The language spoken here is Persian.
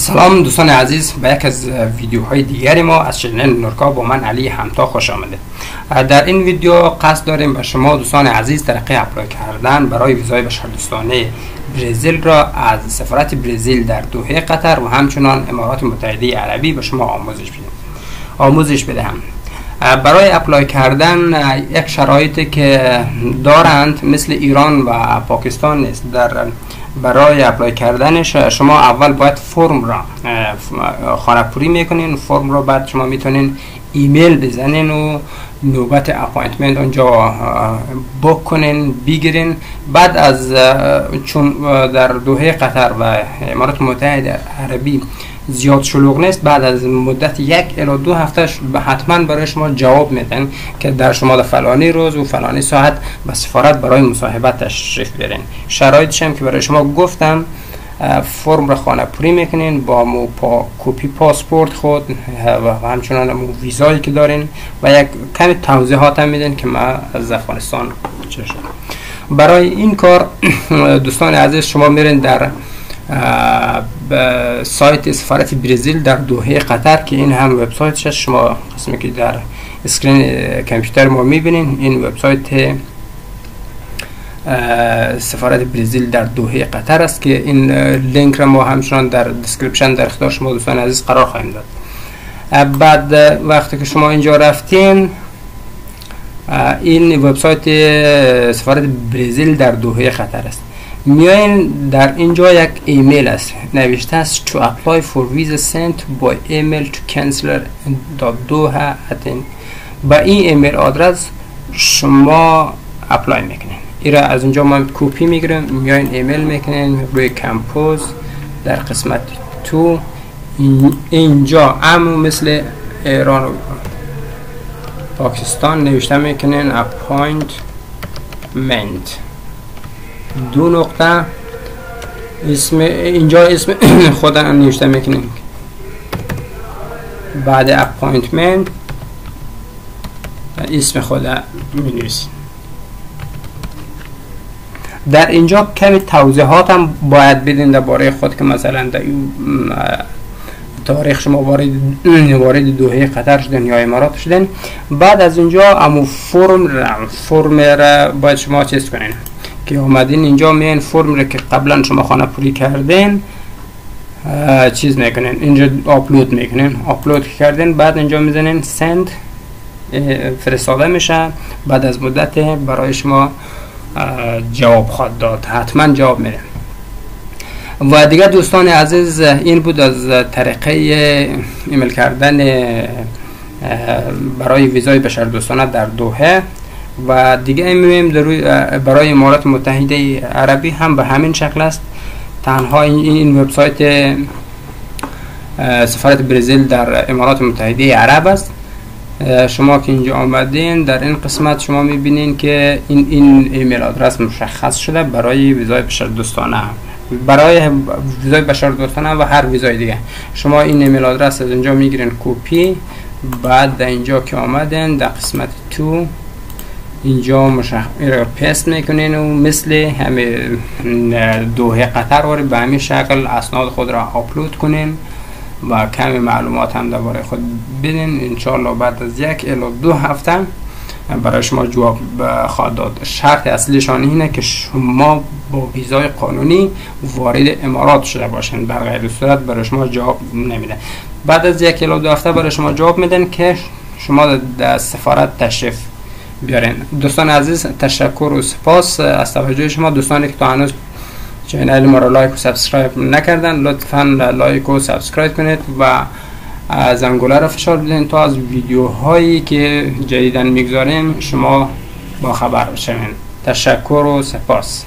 سلام دوستان عزیز، به یک از ویدیوهای دیگری ما از چنل نورکا با من علی همتا خوش آمده. در این ویدیو قصد داریم به شما دوستان عزیز طریقه اپلای کردن برای ویزای بشردوستانه برزیل را از سفارت برزیل در دوحه قطر و همچنان امارات متحده عربی به شما آموزش بدهم. برای اپلای کردن یک شرایطی که دارند مثل ایران و پاکستان نیست. برای اپلای کردنش شما اول باید فرم را خانه پوری میکنین. فرم را بعد شما میتونین ایمیل بزنین و نوبت اپاینتمنت اونجا بوک کنین بگیرین. بعد از چون در دوحه قطر و امارات متحده عربی زیاد شلوغ نیست، بعد از مدت 1 الی 2 هفته حتما برای شما جواب میدن که در شما در فلانی روز و فلانی ساعت به سفارت برای مصاحبه تشریف بیارین. شرایطش هم که برای شما گفتم، فرم را خانه پوری میکنین با کپی پاسپورت خود و همچنان ویزایی که دارین و یک کمی توضیحات هم میدن که ما از افغانستان چه شد. برای این کار دوستان عزیز شما میرین در سایت سفارت برزیل در دوحه قطر که این هم وبسایتش شما قسمی که در اسکرین کامپیوتر ما میبینین. این وبسایت سفارت برزیل در دوحه قطر است که این لینک را ما همچنان در دیسکریپشن در اختیار شما دوستان عزیز قرار خواهیم داد. بعد وقتی که شما اینجا رفتین، این وبسایت سفارت برزیل در دوحه قطر است. میاین در اینجا یک ایمیل است نوشته است to apply for visa sent by email to counselor.doha@. با این ایمیل آدرس شما اپلای میکنین. ایرا از اینجا ما کپی میگیریم، میاین ایمیل میکنین روی کمپوز در قسمت 2 اینجا مثل ایران و پاکستان نوشته میکنین appointment 2 نقطه اسم اینجا اسم خودم نوشته میکنین. بعد اپاینتمنت اسم خودم مینویسین. در اینجا کمی توضیحات هم باید بدین درباره خود که مثلا در تاریخ شما وارد دوحه قطر شدن یا امارات شدن. بعد از اینجا امو فرم را باید شما چیز کنین که اومدین اینجا میان فرم را که قبلا شما خانه پوری کردین چیز میکنین، اینجا آپلود میکنین. آپلود کردین بعد اینجا میزنین سند، فرستاده میشه. بعد از مدت برای شما جواب خواهد داد، حتما جواب میده. و دیگه دوستان عزیز این بود از طریقه ایمیل کردن برای ویزای بشردوستانه در دوحه. و دیگه می‌بینیم برای امارات متحده عربی هم به همین شکل است. تنها این وبسایت سفارت برزیل در امارات متحده عرب است. شما که اینجا آمدین در این قسمت شما می‌بینین که این ایمیل آدرس مشخص شده برای ویزای بشردوستانه، برای ویزای بشردوستانه و هر ویزای دیگه. شما این ایمیل آدرس از اینجا میگیرین کپی. بعد در اینجا که آمدین در قسمت 2 اینجا پیست میکنین و مثل همه دوحه قطر وارد به همین شکل اسناد خود را آپلود کنین و کمی معلومات هم درباره خود بدین. انشاءالله بعد از 1 الی 2 هفته برای شما جواب خواهد داد. شرط اصلیشان اینه که شما با ویزای قانونی وارد امارات شده باشین، در غیر صورت برای شما جواب نمیده. بعد از 1 الی 2 هفته برای شما جواب میدن که شما در سفارت تشریف بیارین. دوستان عزیز تشکر و سپاس از توجه شما. دوستانی که تا هنوز چینل ما را لایک و سابسکرایب نکردن لطفاً لایک و سابسکرایب کنید و زنگوله را فشار بدین تا از ویدیوهایی که جدیداً میگذاریم شما با خبر بشوین. تشکر و سپاس.